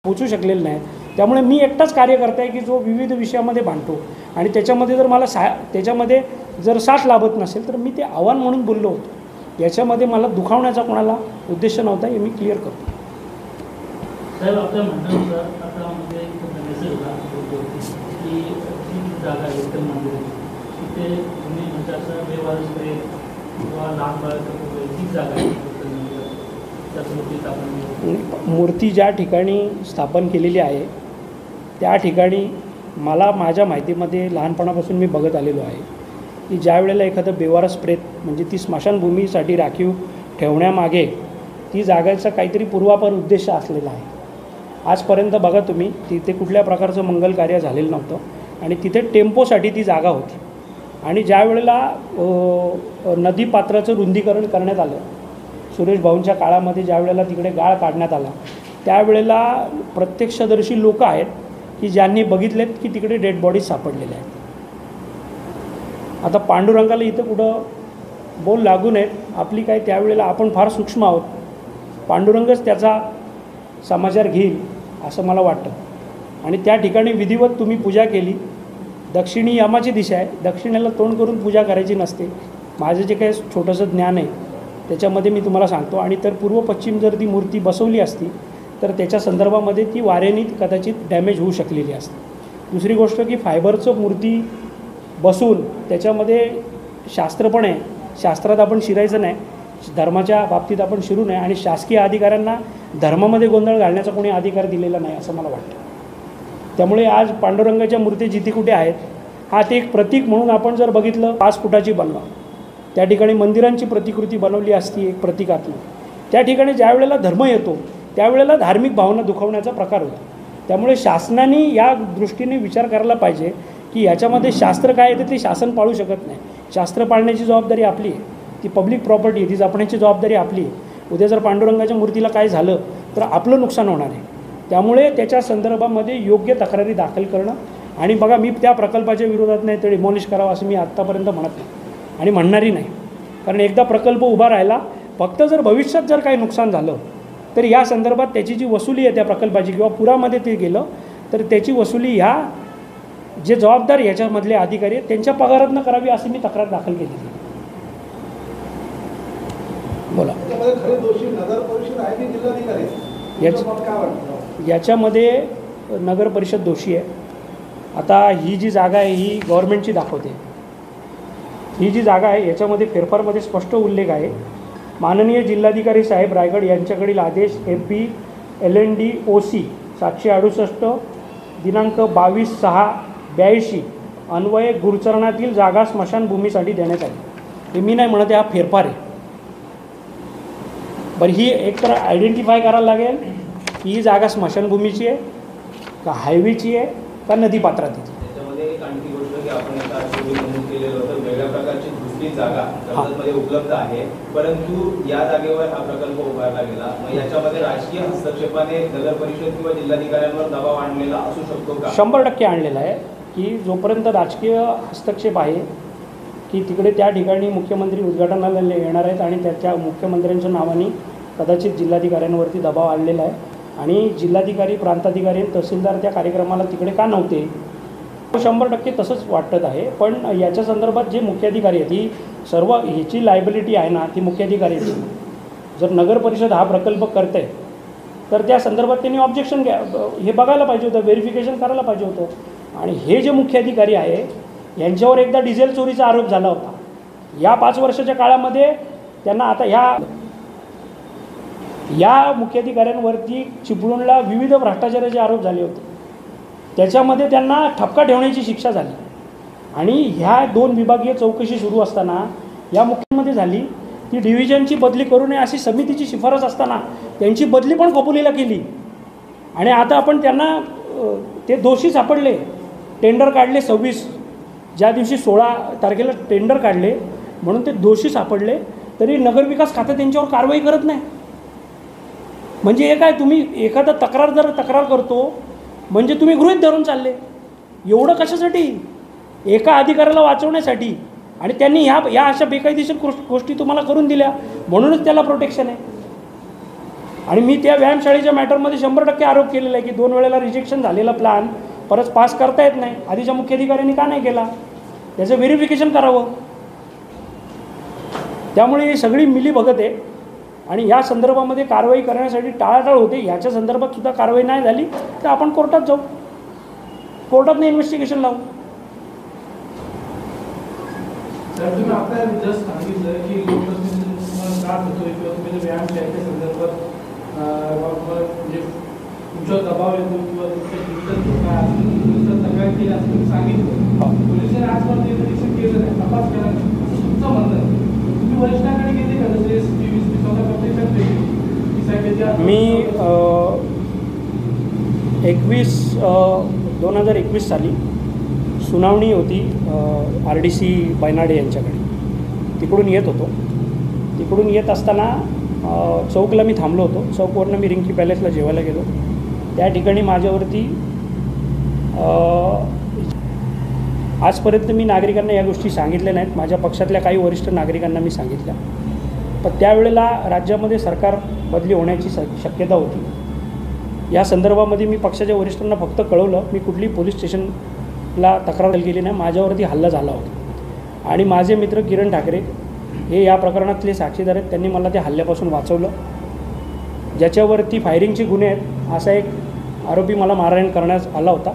पोचू शकलेलं नाही. त्यामुळे मी एकटाच कार्यकर्ता आहे की जो विविध विषयामध्ये भांडतो आणि त्याच्यामध्ये जर मला त्याच्यामध्ये जर साथ लाभत नसेल तर मी ते आव्हान म्हणून बोललो होतो. याच्यामध्ये मला दुखावण्याचा कोणाला उद्देश नव्हता, हे मी क्लिअर करतो. साहेब, आपल्या म्हणण्यानुसार आता म्हणजे मेसेज होता की जी जागा आहे विठ्ठल मंदिर तिथे तुम्ही म्हणजे असं व्यवहार किंवा लहान बाळाचं ती जागा आहे विठ्ठल मंदिर त्याच मूर्ती स्थापन. मूर्ती ज्या ठिकाणी स्थापन केलेली आहे त्या ठिकाणी मला माझ्या माहितीमध्ये लहानपणापासून मी बघत आलेलो आहे की ज्या वेळेला एखादं बेवारस प्रेत म्हणजे ती स्मशानभूमीसाठी राखीव ठेवण्यामागे ती जागाचा काहीतरी पूर्वापर उद्देश असलेला आहे. आजपर्यंत बघा तुम्ही, तिथे कुठल्या प्रकारचं मंगल कार्य झालेलं नव्हतं आणि तिथे टेम्पोसाठी ती जागा होती. आणि ज्या वेळेला नदीपात्राचं रुंदीकरण करण्यात आलं, सुरेश भाऊंच्या काळामध्ये ज्या वेळेला तिकडे गाळ काढण्यात आला, त्यावेळेला प्रत्यक्षदर्शी लोक आहेत की ज्यांनी बघितलेत की तिकडे डेड बॉडीज सापडलेल्या आहेत. आता पांडुरंगाला इथं कुठं बोल लागू नयेत. आपली काय त्यावेळेला आपण फार सूक्ष्म आहोत. पांडुरंगच त्याचा समाचार घेईल असं मला वाटतं. आणि त्या ठिकाणी विधिवत तुम्ही पूजा केली. दक्षिणी यमाची दिशा आहे, दक्षिणेला तोंड करून पूजा करायची नसते. माझं जे काही छोटंसं ज्ञान आहे त्याच्यामध्ये मी तुम्हाला सांगतो. आणि तर पूर्व पश्चिम जर ती मूर्ती बसवली असती तर त्याच्या संदर्भामध्ये ती वाऱ्याने कदाचित डॅमेज होऊ शकलेली असते. दुसरी गोष्ट की फायबरचं मूर्ती बसून त्याच्यामध्ये शास्त्र पण आहे, शास्त्रात आपण शिरायचं नाही, धर्माच्या बाबतीत आपण शिरू नये आणि शासकीय अधिकाऱ्यांना धर्मामध्ये गोंधळ घालण्याचा कोणी अधिकार दिलेला नाही असं मला वाटतं. त्यामुळे आज पांडुरंगाच्या मूर्ती जिथे कुठे आहेत, हा ते एक प्रतीक म्हणून आपण जर बघितलं 5 फुटाची बनवा, त्या ठिकाणी मंदिरांची प्रतिकृती बनवली असती एक प्रतीकात्मक. त्या ठिकाणी ज्या वेळेला धर्म येतो त्यावेळेला धार्मिक भावना दुखावण्याचा प्रकार होतो. त्यामुळे शासनाने या दृष्टीने विचार करायला पाहिजे की याच्यामध्ये शास्त्र काय आहे ते शासन पाळू शकत नाही. शास्त्र पाळण्याची जबाबदारी आपली आहे, ती पब्लिक प्रॉपर्टी आहे, ती जपण्याची जबाबदारी आपली आहे. उद्या जर पांडुरंगाच्या मूर्तीला काय झालं तर आपलं नुकसान होणार आहे. त्यामुळे त्याच्या संदर्भामध्ये योग्य तक्रारी दाखल करणं. आणि बघा, मी त्या प्रकल्पाच्या विरोधात नाही तर डिमॉलिश करावं असं मी आत्तापर्यंत म्हणत नाही आणि म्हणणारही नाही. कारण एकदा प्रकल्प उभा राहिला, फक्त जर भविष्यात जर काही नुकसान झालं तर या संदर्भात त्याची जी वसुली आहे त्या प्रकल्पाची किंवा पुरामध्ये ते गेलं तर त्याची वसुली ह्या जे जबाबदार याच्यामधले अधिकारी आहेत त्यांच्या पगारातनं करावी अशी मी तक्रार दाखल केली. बोला. त्याच्यामध्ये खरे दोषी नगर परिषद आहे की जिल्हाधिकारी? काय वाटतं याच्यामध्ये नगर परिषद दोषी आहे. आता ही जी जागा आहे ही गव्हर्नमेंटची दाखवते. ही जी जागा आहे याच्यामध्ये फेरफारमध्ये स्पष्ट उल्लेख आहे, माननीय जिल्हाधिकारी साहेब रायगड यांच्याकडील आदेश MP LND OC 768 दिनांक 22/6/82 अन्वये गुरुचरणातील जागा स्मशानभूमीसाठी देण्यात आली. हे मी नाही म्हणत, हा फेरफार आहे. बरं, ही एकतर आयडेंटिफाय करायला लागेल की ही जागा स्मशानभूमीची आहे का हायवेची आहे का नदीपात्रातील. त्याच्यामध्ये एक आणखी गोष्ट की आपण आता नमूद केलेलं होतं, वेगळ्या प्रकारची दुसरी जागा कर्जतमध्ये उपलब्ध आहे, परंतु या जागेवर हा प्रकल्प उभारला गेला. मग याच्यामध्ये राजकीय हस्तक्षेपाने नगर परिषद किंवा जिल्हाधिकाऱ्यांवर दबाव आणलेला असू शकतो का? 100% आणलेला आहे. की जोपर्यंत राजकीय हस्तक्षेप आहे की तिकडे त्या ठिकाणी मुख्यमंत्री उद्घाटनाला येणार आहेत आणि त्याच्या मुख्यमंत्र्यांच्या नावाने कदाचित जिल्हाधिकाऱ्यांवरती दबाव आणलेला आहे आणि जिल्हाधिकारी, प्रांताधिकारी, तहसीलदार त्या कार्यक्रमाला तिकडे का नव्हते, 100% तसंच वाटत आहे. पण याच्या संदर्भात जे मुख्याधिकारी आहेत, ही सर्व ह्याची लायबिलिटी आहे ना ती मुख्याधिकाऱ्याची. जर नगर परिषद हा प्रकल्प करते तर त्या संदर्भात त्यांनी ऑब्जेक्शन हे बघायला पाहिजे होतं, व्हेरिफिकेशन करायला पाहिजे होतं. आणि हे जे मुख्याधिकारी आहे यांच्यावर एकदा डिझेल चोरीचा आरोप झाला होता. या 5 वर्षाच्या काळामध्ये त्यांना आता या मुख्याधिकाऱ्यांवरती चिपळूणला विविध भ्रष्टाचाराचे आरोप झाले होते. त्याच्यामध्ये त्यांना ठपका ठेवण्याची शिक्षा झाली. आणि ह्या 2 विभागीय चौकशी सुरू असताना या मुख्यमध्ये झाली. ती डिव्हिजनची बदली करू नये अशी समितीची शिफारस असताना त्यांची बदली पण खोपोलीला केली. आणि आता आपण त्यांना ते दोषी सापडले. टेंडर काढले 26, ज्या दिवशी 16 तारखेला टेंडर काढले म्हणून ते दोषी सापडले, तरी नगरविकास खातं त्यांच्यावर कारवाई करत नाही. म्हणजे हे काय, तुम्ही एखादा तक्रार करतो म्हणजे तुम्ही गृहीत धरून चालले. एवढं कशासाठी? एका अधिकाऱ्याला वाचवण्यासाठी. आणि त्यांनी या अशा बेकायदेशीर गोष्टी तुम्हाला करून दिल्या म्हणूनच त्याला प्रोटेक्शन आहे. आणि मी त्या व्यायामशाळेच्या मॅटरमध्ये 100% आरोप केलेला आहे की 2 वेळेला रिजेक्शन झालेला प्लॅन परत पास करता येत नाही. आधीच्या मुख्याधिकाऱ्यांनी का नाही केला, त्याचं व्हेरिफिकेशन करावं. त्यामुळे ही सगळी मिलीभगत आहे. आणि या संदर्भामध्ये कारवाई करण्यासाठी टाळाटाळ होते. ह्याच्या संदर्भात सुद्धा कारवाई नाही झाली तर आपण कोर्टात जाऊ, कोर्टातनं इन्व्हेस्टिगेशन लावू. सर, तुम्ही आता जस्ट सांगितलं की लोकप्रतिनिधी तुम्हाला त्रास होतोय किंवा तुम्ही व्यायामशाळेच्या संदर्भात म्हणजे तुमच्यावर दबाव येतो किंवा तुमच्या तक्रार केली असं तुम्ही सांगितलं. पोलिसांनी आजपर्यंत इन्व्हेस्टिगेशन केलं नाही, तपास केला नाही असं तुमचं म्हणणं आहे. तुम्ही वरिष्ठांकडे गेले का? जसे SP स्वतः प्रत्यक्षात मी 2021 साली सुनावणी होती RDC बैनाडे यांच्याकडे. तिकडून येत होतो. तिकडून येत असताना चौकला मी थांबलो होतो. चौकवरनं मी रिंकी पॅलेसला जेवायला गेलो. त्या ठिकाणी माझ्यावरती आजपर्यंत मी नागरिकांना या गोष्टी सांगितल्या नाहीत. माझ्या पक्षातल्या काही वरिष्ठ नागरिकांना मी सांगितल्या. पण त्यावेळेला राज्यामध्ये सरकार बदली होण्याची शक्यता होती. या संदर्भामध्ये मी पक्षाच्या वरिष्ठांना फक्त कळवलं, मी कुठली पोलीस स्टेशनला तक्रार केली नाही, माझ्यावरती हल्ला झाला होता. आणि माझे मित्र किरण ठाकरे हे या प्रकरणातले साक्षीदार आहेत. त्यांनी मला त्या हल्ल्यापासून वाचवलं. ज्याच्यावरती फायरिंगचे गुन्हे आहेत असा एक आरोपी मला मारहाण करण्यात आला होता.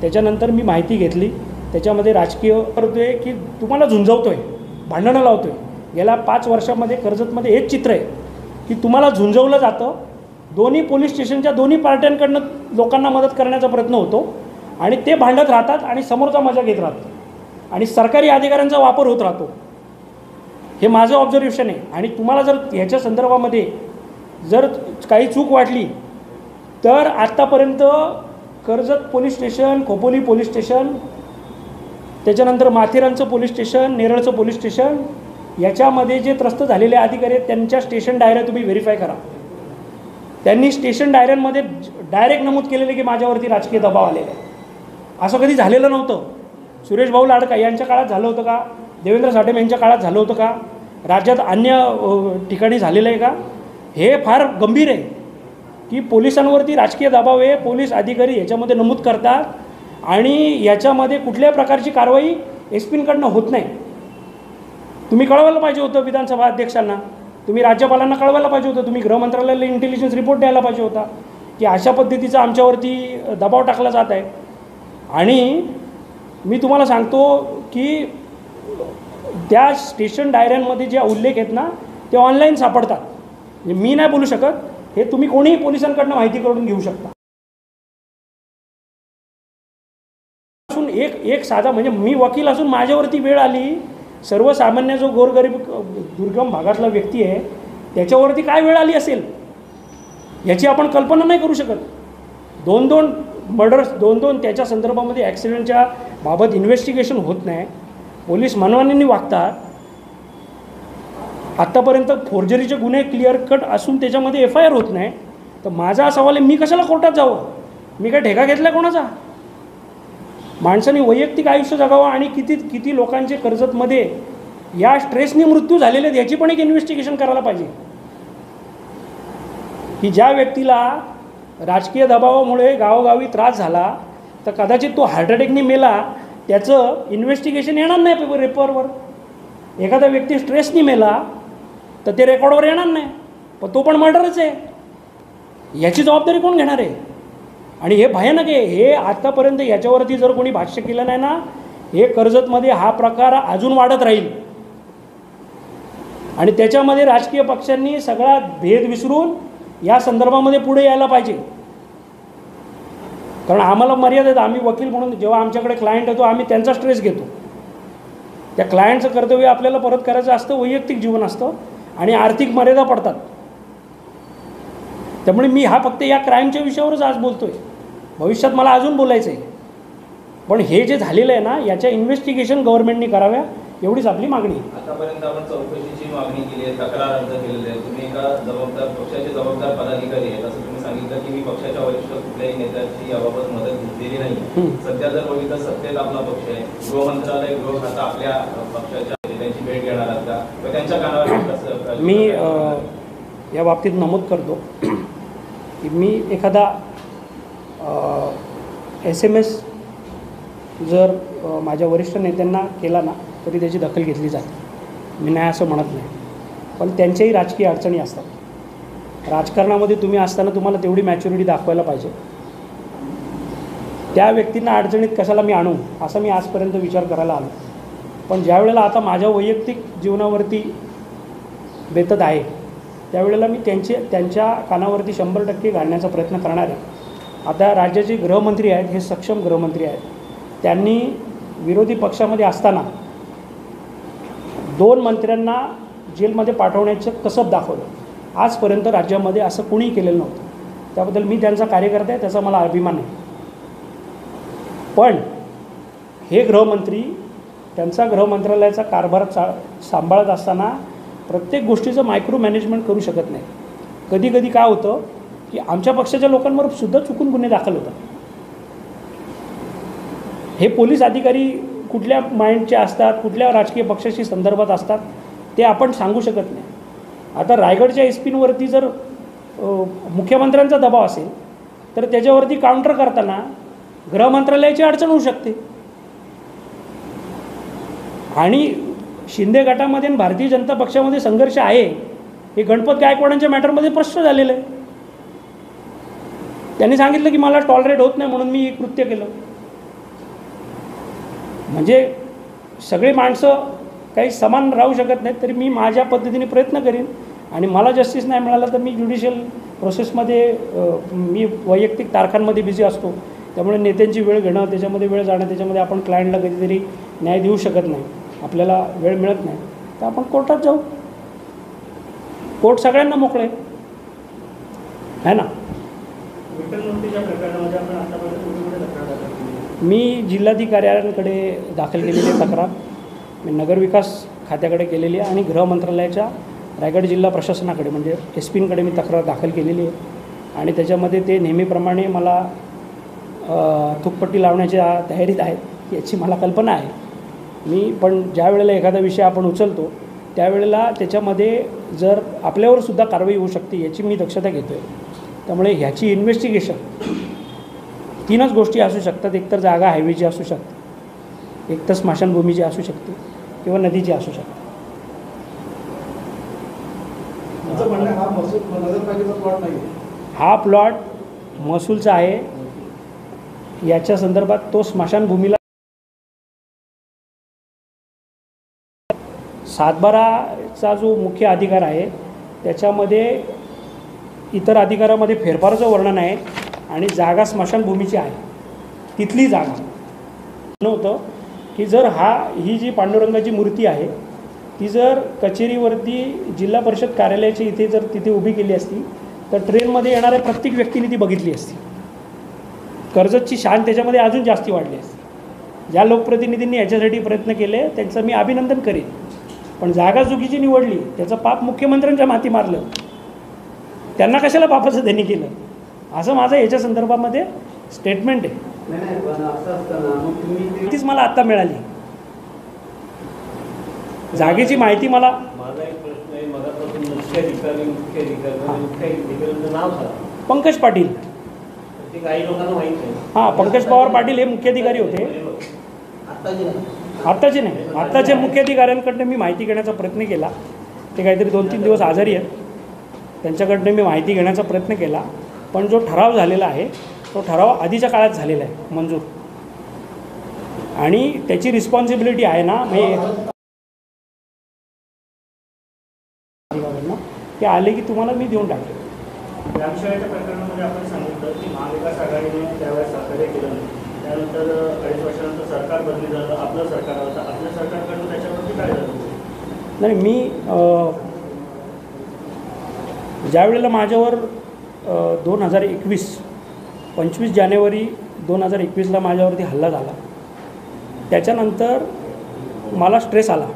त्याच्यानंतर मी माहिती घेतली. त्याच्यामध्ये राजकीय करतो आहे की तुम्हाला झुंजवतो आहे, भांडणं लावतो आहे. गेल्या 5 वर्षामध्ये कर्जतमध्ये हेच चित्र आहे की तुम्हाला झुंजवलं जातं. दोन्ही पोलीस स्टेशनच्या दोन्ही पार्ट्यांकडनं लोकांना मदत करण्याचा प्रयत्न होतो आणि ते भांडत राहतात आणि समोरचा मजा घेत राहतो आणि सरकारी अधिकाऱ्यांचा वापर होत राहतो. हे माझं ऑब्झर्वेशन आहे. आणि तुम्हाला जर ह्याच्या संदर्भामध्ये जर काही चूक वाटली तर आत्तापर्यंत Karjat police station, Khopoli police station, त्याच्यानंतर माथेरानचं पोलीस स्टेशन, नेरळचं पोलीस स्टेशन, याच्यामध्ये जे त्रस्त झालेले अधिकारी आहेत त्यांच्या स्टेशन डायऱ्या तुम्ही व्हेरीफाय करा. त्यांनी स्टेशन डायऱ्यांमध्ये डायरेक्ट नमूद केलेले की माझ्यावरती राजकीय दबाव आलेला आहे. असं कधी झालेलं नव्हतं. सुरेश भाऊ लाडका यांच्या काळात झालं होतं का? देवेंद्र साठे यांच्या काळात झालं होतं का? राज्यात अन्य ठिकाणी झालेलं आहे का? हे फार गंभीर आहे की पोलिसांवरती राजकीय दबाव आहे. पोलीस अधिकारी याच्यामध्ये नमूद करतात आणि याच्यामध्ये कुठल्याही प्रकारची कारवाई SP-कडनं होत नाही. तुम्ही कळवायला पाहिजे होतं विधानसभा अध्यक्षांना, तुम्ही राज्यपालांना कळवायला पाहिजे होतं, तुम्ही गृहमंत्रालयाला इंटेलिजन्स रिपोर्ट द्यायला पाहिजे होता की अशा पद्धतीचा आमच्यावरती दबाव टाकला जात आहे. आणि मी तुम्हाला सांगतो की त्या स्टेशन डायऱ्यांमध्ये जे उल्लेख आहेत ना ते ऑनलाईन सापडतात. मी नाही बोलू शकत, हे तुम्ही कोणीही पोलिसांकडनं माहिती करून घेऊ शकता. एक साधा म्हणजे मी वकील असून माझ्यावरती वेळ आली, सर्वसामान्य जो गोरगरीब दुर्गम भागातला व्यक्ती आहे त्याच्यावरती काय वेळ आली असेल याची आपण कल्पना नाही करू शकत. 2-2 मर्डर्स, 2-2 त्याच्या संदर्भामध्ये ॲक्सिडेंटच्या बाबत इन्व्हेस्टिगेशन होत नाही. पोलीस मनमानींनी वागतात. आत्तापर्यंत फोर्जरीचे गुन्हे क्लिअर कट असून त्याच्यामध्ये FIR होत नाही. तर माझा सवाल आहे, मी कशाला कोर्टात जावं? मी काय ठेका घेतला कोणाचा? माणसाने वैयक्तिक आयुष्य जगावं आणि किती किती लोकांचे कर्जतमध्ये या स्ट्रेसने मृत्यू झालेले आहेत याची पण एक इन्व्हेस्टिगेशन करायला पाहिजे, की ज्या व्यक्तीला राजकीय दबावामुळे गावोगावी त्रास झाला तर कदाचित तो हार्ट अटॅकने मेला, त्याचं इन्व्हेस्टिगेशन येणार नाही पेपरवर. एखादा व्यक्ती स्ट्रेसने मेला तर ते रेकॉर्डवर येणार नाही, पण तो पण मर्डरच आहे. याची जबाबदारी कोण घेणार आहे? आणि हे भयानक आहे. हे आत्तापर्यंत याच्यावरती जर कोणी भाष्य केलं नाही ना, हे कर्जतमध्ये हा प्रकार अजून वाढत राहील. आणि त्याच्यामध्ये राजकीय पक्षांनी सगळा भेद विसरून या संदर्भामध्ये पुढे यायला पाहिजे. कारण आम्हाला मर्यादा आहेत. आम्ही वकील म्हणून जेव्हा आमच्याकडे क्लायंट येतो आम्ही त्यांचा स्ट्रेस घेतो. त्या क्लायंटचं कर्तव्य आपल्याला परत करायचं असतं, वैयक्तिक जीवन असतं आणि आर्थिक मर्यादा पडतात. त्यामुळे मी हा फक्त या क्राईमच्या विषयावरच आज बोलतो आहे. भविष्यात मला अजून बोलायचं आहे, पण हे जे झालेलं आहे ना याच्या इन्व्हेस्टिगेशन गव्हर्नमेंटने कराव्या एवढीच आपली मागणी आहे. आतापर्यंत आपण चौकशीची मागणी केली आहे, तक्रार अर्ज केलेले आहे. तुम्ही एका पक्षाचे जबाबदार पदाधिकारी आहेत असं तुम्ही सांगितलं की मी पक्षाच्या वरिष्ठ कुठल्याही नेत्याची याबाबत मदत घेतलेली नाही. सध्या जर बघितलं सत्तेत आपला पक्ष आहे, गृहमंत्रालय गृह खाता आपल्या पक्षाच्या नेत्यांची भेट घेणार आहात का? व त्यांच्या कानावर कसं? मी या बाबतीत नमूद करतो की मी एखादा SMS जर माझ्या वरिष्ठ नेत्यांना केला ना तरी त्याची दखल घेतली जाते. मी नाही असं म्हणत नाही, पण त्यांच्याही राजकीय अडचणी असतात. राजकारणामध्ये तुम्ही असताना तुम्हाला तेवढी मॅच्युरिटी दाखवायला पाहिजे. त्या व्यक्तींना अडचणीत कशाला मी आणू असं मी आजपर्यंत विचार करायला आलो. पण ज्या वेळेला आता माझ्या वैयक्तिक जीवनावरती बेतत आहे त्यावेळेला मी त्यांच्या कानावरती 100% घालण्याचा प्रयत्न करणार आहे. आता राज्याचे गृहमंत्री आहेत, हे सक्षम गृहमंत्री आहेत. त्यांनी विरोधी पक्षामध्ये असताना 2 मंत्र्यांना जेलमध्ये पाठवण्याचं कसब दाखवलं. आजपर्यंत राज्यामध्ये असं कुणीही केलेलं नव्हतं. त्याबद्दल मी त्यांचा कार्यकर्ता आहे, त्याचा मला अभिमान आहे. पण हे गृहमंत्री त्यांचा गृहमंत्रालयाचा कारभार सांभाळत असताना प्रत्येक गोष्टीचं मायक्रो मॅनेजमेंट करू शकत नाही. कधी कधी काय होतं की आमच्या पक्षाच्या लोकांवर सुद्धा चुकून गुन्हे दाखल होतात. हे पोलीस अधिकारी कुठल्या माइंडचे असतात, कुठल्या राजकीय पक्षाशी संदर्भात असतात ते आपण सांगू शकत नाही. आता रायगडच्या SP-वरती जर मुख्यमंत्र्यांचा दबाव असेल तर त्याच्यावरती काउंटर करताना गृहमंत्रालयाची अडचण होऊ शकते. आणि शिंदे गटामध्ये आणि भारतीय जनता पक्षामध्ये संघर्ष आहे हे गणपत गायकवाडांच्या मॅटरमध्ये स्पष्ट झालेलं आहे. त्यांनी सांगितलं की मला टॉलरेट होत नाही म्हणून मी हे कृत्य केलं. म्हणजे सगळे माणसं काही समान राहू शकत नाहीत. तरी मी माझ्या पद्धतीने प्रयत्न करीन आणि मला जस्टिस नाही मिळाला तर मी ज्युडिशियल प्रोसेसमध्ये मी वैयक्तिक तारखांमध्ये बिझी असतो. त्यामुळे नेत्यांची वेळ घेणं, त्याच्यामध्ये वेळ जाणं, त्याच्यामध्ये आपण क्लायंटला कधीतरी न्याय देऊ शकत नाही, आपल्याला वेळ मिळत नाही, तर आपण कोर्टात जाऊ. कोर्ट सगळ्यांना मोकळे आहे ना. मी जिल्हाधिकाऱ्यांकडे दाखल केलेली तक्रार मी नगरविकास खात्याकडे केलेली आहे आणि गृह मंत्रालयाच्या रायगड जिल्हा प्रशासनाकडे म्हणजे SP-कडे मी तक्रार दाखल केलेली आहे. आणि त्याच्यामध्ये ते नेहमीप्रमाणे मला थुकपट्टी लावण्याच्या तयारीत आहेत याची मला कल्पना आहे. मी पण ज्या वेळेला एखादा विषय आपण उचलतो त्यावेळेला त्याच्यामध्ये जर आपल्यावरसुद्धा कारवाई होऊ शकते याची मी दक्षता घेतो आहे. त्यामुळे ह्याची इन्व्हेस्टिगेशन 3च गोष्टी असू शकतात. एकतर जागा हायवेची असू शकते, एक तर स्मशानभूमीची असू शकते किंवा नदीची असू शकते. हा प्लॉट महसूलचा आहे. याच्या संदर्भात तो स्मशानभूमीला 7/12चा जो मुख्य अधिकार आहे त्याच्यामध्ये इतर अधिकारामध्ये फेरफाराचं वर्णन आहे आणि जागा स्मशानभूमीची आहे. तिथली जागा नव्हतं की जर ही जी पांडुरंगाची मूर्ती आहे ती जर कचेरीवरती जिल्हा परिषद कार्यालयाची इथे जर तिथे उभी केली असती तर ट्रेनमध्ये येणाऱ्या प्रत्येक व्यक्तीने ती बघितली असती. कर्जतची शान त्याच्यामध्ये अजून जास्ती वाढली असती. ज्या लोकप्रतिनिधींनी याच्यासाठी प्रयत्न केले त्यांचं मी अभिनंदन करेन. पण जागा चुकीची निवडली त्याचं पाप मुख्यमंत्र्यांच्या माथी मारलं. त्यांना कशाला पापाचं देणी केलं असं माझं याच्या संदर्भामध्ये स्टेटमेंट आहे. नाही पण असं असताना मग तुम्ही ते तीच मला आत्ता मिळाली जागेची माहिती मला. माझा एक प्रश्न आहे, मगापासून मुख्य अधिकाऱ्यांचं नाव सांगा. पंकज पाटील. ते काही लोकांना माहीत नाही. हां, पंकज पवार पाटील हे मुख्याधिकारी होते. आत्ताचे नाही, आत्ताच्या मुख्याधिकाऱ्यांकडनं मी माहिती घेण्याचा प्रयत्न केला. ते काहीतरी 2-3 दिवस आजारी आहेत. त्यांच्याकडनं मी माहिती घेण्याचा प्रयत्न केला, पण जो ठराव झालेला आहे तो ठराव आधीच्या काळात झालेला आहे मंजूर, आणि त्याची रिस्पॉन्सिबिलिटी आहे ना. ते आले की तुम्हाला मी देऊन टाकेल. ग्रामसेवेच्या प्रकरणामध्ये आपण सांगितलं की महाविकास आघाडीने त्यावेळेस सहकार्य केलं नाही. त्यानंतर 2.5 वर्षानंतर सरकार बदली झालं, आपलं सरकार होतं. आपल्या सरकारकडून त्याच्यावरती काय झालं? नाही, मी ज्या वेळेला माझ्यावर 25 जानेवारी 2021ला माझ्यावरती हल्ला झाला, त्याच्यानंतर मला स्ट्रेस आला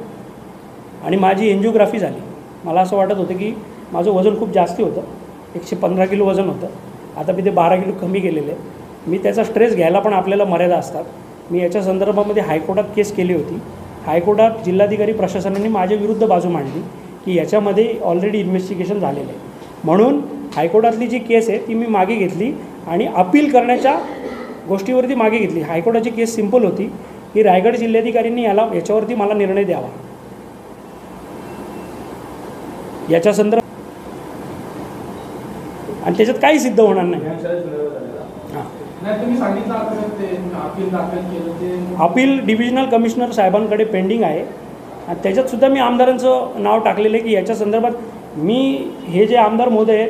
आणि माझी एन्जिओग्राफी झाली. मला असं वाटत होतं की माझं वजन खूप जास्त होतं, 115 किलो वजन होतं. आता मी ते 12 किलो कमी केलेलं आहे. मी त्याचा स्ट्रेस घ्यायला पण आपल्याला मर्यादा असतात. मी याच्या संदर्भामध्ये हायकोर्टात केस केली होती. हायकोर्टात जिल्हाधिकारी प्रशासनाने माझ्या विरुद्ध बाजू मांडली की याच्यामध्ये ऑलरेडी इन्व्हेस्टिगेशन झालेलं आहे. म्हणून हायकोर्टातली जी केस आहे ती मी मागे घेतली आणि अपील करण्याच्या गोष्टीवरती मागे घेतली. हायकोर्टाची केस सिंपल होती की रायगड जिल्हाधिकाऱ्यांनी याच्यावरती मला निर्णय द्यावा याच्या संदर्भात, आणि त्याच्यात काही सिद्ध होणार नाही. तुम्ही सांगितलं अपील दाखल केलं ते अपील डिव्हिजनल कमिशनर साहेबांकडे पेंडिंग आहे, आणि त्याच्यातसुद्धा मी आमदारांचं नाव टाकलेलं आहे की याच्या संदर्भात मी हे जे आमदार महोदय आहेत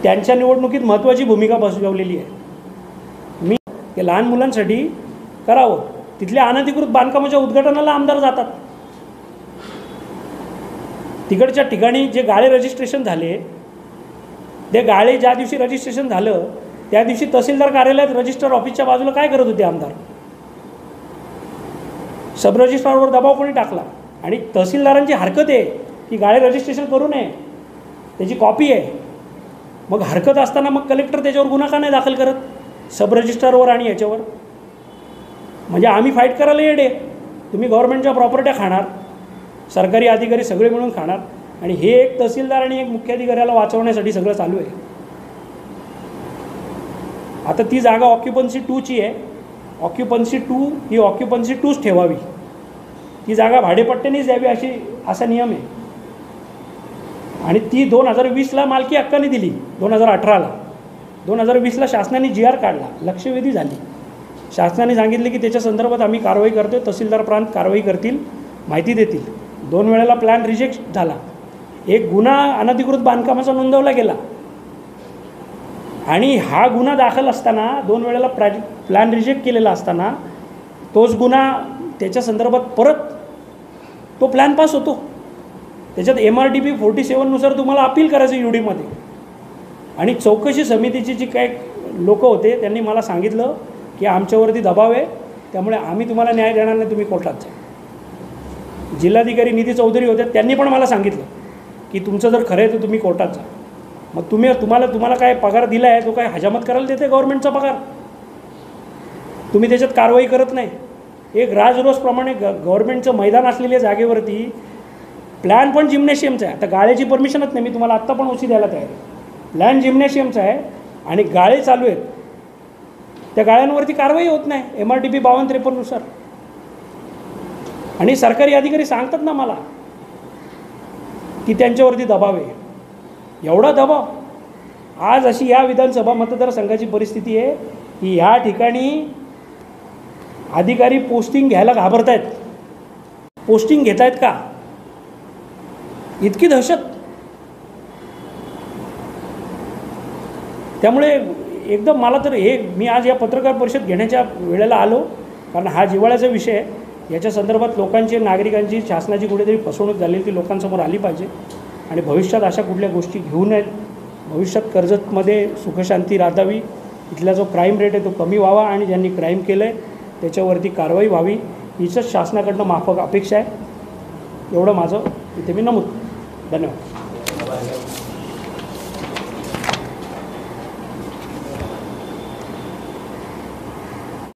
त्यांच्या निवडणुकीत महत्त्वाची भूमिका बजावलेली आहे. मी ते लहान मुलांसाठी करावं. तिथल्या अनधिकृत बांधकामाच्या उद्घाटनाला आमदार जातात. तिकडच्या ठिकाणी जे गाळे रजिस्ट्रेशन झाले, ते गाळे ज्या दिवशी रजिस्ट्रेशन झालं त्या दिवशी तहसीलदार कार्यालयात रजिस्टर ऑफिसच्या बाजूला काय करत होते आमदार? सब रजिस्ट्रारवर दबाव कोणी टाकला? आणि तहसीलदारांची हरकत आहे की गाळे रजिस्ट्रेशन करू नये, त्याची कॉपी आहे. मग हरकत असताना मग कलेक्टर त्याच्यावर गुन्हा का नाही दाखल करत सब रजिस्ट्रारवर आणि याच्यावर? म्हणजे आम्ही फाईट करायला येडे, तुम्ही गव्हर्नमेंटच्या प्रॉपर्ट्या खाणार, सरकारी अधिकारी सगळे मिळून खाणार, आणि हे एक तहसीलदार आणि एक मुख्याधिकाऱ्याला वाचवण्यासाठी सगळं चालू आहे. आता ती जागा ऑक्युपन्सी 2ची आहे. ऑक्युपन्सी 2 ही ऑक्युपन्सी 2च ठेवावी. ती जागा भाडेपट्ट्यानेच द्यावी असा नियम आहे. आणि ती 2020ला मालकी हक्काने दिली, 2018ला. 2020ला शासनाने GR काढला, लक्षवेधी झाली. शासनाने सांगितले की त्याच्या संदर्भात आम्ही कारवाई करतो, तहसीलदार प्रांत कारवाई करतील, माहिती देतील. 2 वेळेला प्लॅन रिजेक्ट झाला. एक गुन्हा अनधिकृत बांधकामाचा नोंदवला गेला, आणि हा गुन्हा दाखल असताना 2 वेळेला प्लॅन रिजेक्ट केलेला असताना तोच गुन्हा त्याच्या संदर्भात परत तो प्लॅन पास होतो. त्याच्यात MRTP 47नुसार तुम्हाला अपील करायचं UDमध्ये. आणि चौकशी समितीची जी काही लोक होते त्यांनी मला सांगितलं की आमच्यावरती दबाव आहे, त्यामुळे आम्ही तुम्हाला न्याय देणार नाही, तुम्ही कोर्टात जा. जिल्हाधिकारी निधी चौधरी होते, त्यांनी पण मला सांगितलं की तुमचं जर खरं आहे तर तुम्ही कोर्टात जा. मग तुम्हाला काय पगार दिला आहे तो काय हजामत करायला देते गव्हर्नमेंटचा पगार? तुम्ही त्याच्यात कारवाई करत नाही. एक राजरोसप्रमाणे गव्हर्नमेंटचं मैदान असलेल्या जागेवरती प्लॅन पण जिम्नॅशियमचा आहे. आता गाळ्याची परमिशनच नाही, मी तुम्हाला आत्ता पण ओसी द्यायला तयार आहे. प्लॅन जिम्नॅशियमचा आहे आणि गाळे चालू आहेत, त्या गाळ्यांवरती कारवाई होत नाही MRTP 52-53नुसार. आणि सरकारी अधिकारी सांगतात ना मला की त्यांच्यावरती दबाव आहे. एवढा दबाव. आज अशी या विधानसभा मतदारसंघाची परिस्थिती आहे की ह्या ठिकाणी अधिकारी पोस्टिंग घ्यायला घाबरत आहेत. पोस्टिंग घेत आहेत का? इतकी दहशत. त्यामुळे एकदम मला तर मी आज या पत्रकार परिषद घेण्याच्या वेळेला आलो, कारण हा जिव्हाळ्याचा विषय आहे. याच्या संदर्भात लोकांची, नागरिकांची, शासनाची कुठेतरी फसवणूक झालेली ती लोकांसमोर आली पाहिजे, आणि भविष्यात अशा कुठल्या गोष्टी घेऊ नयेत. भविष्यात कर्जतमध्ये सुखशांती राहावी, इथला जो क्राईम रेट आहे तो कमी व्हावा, आणि ज्यांनी क्राईम केलं आहे त्याच्यावरती कारवाई व्हावी, हीच शासनाकडनं माफक अपेक्षा आहे. एवढं माझं इथे मी नमूद. धन्यवाद.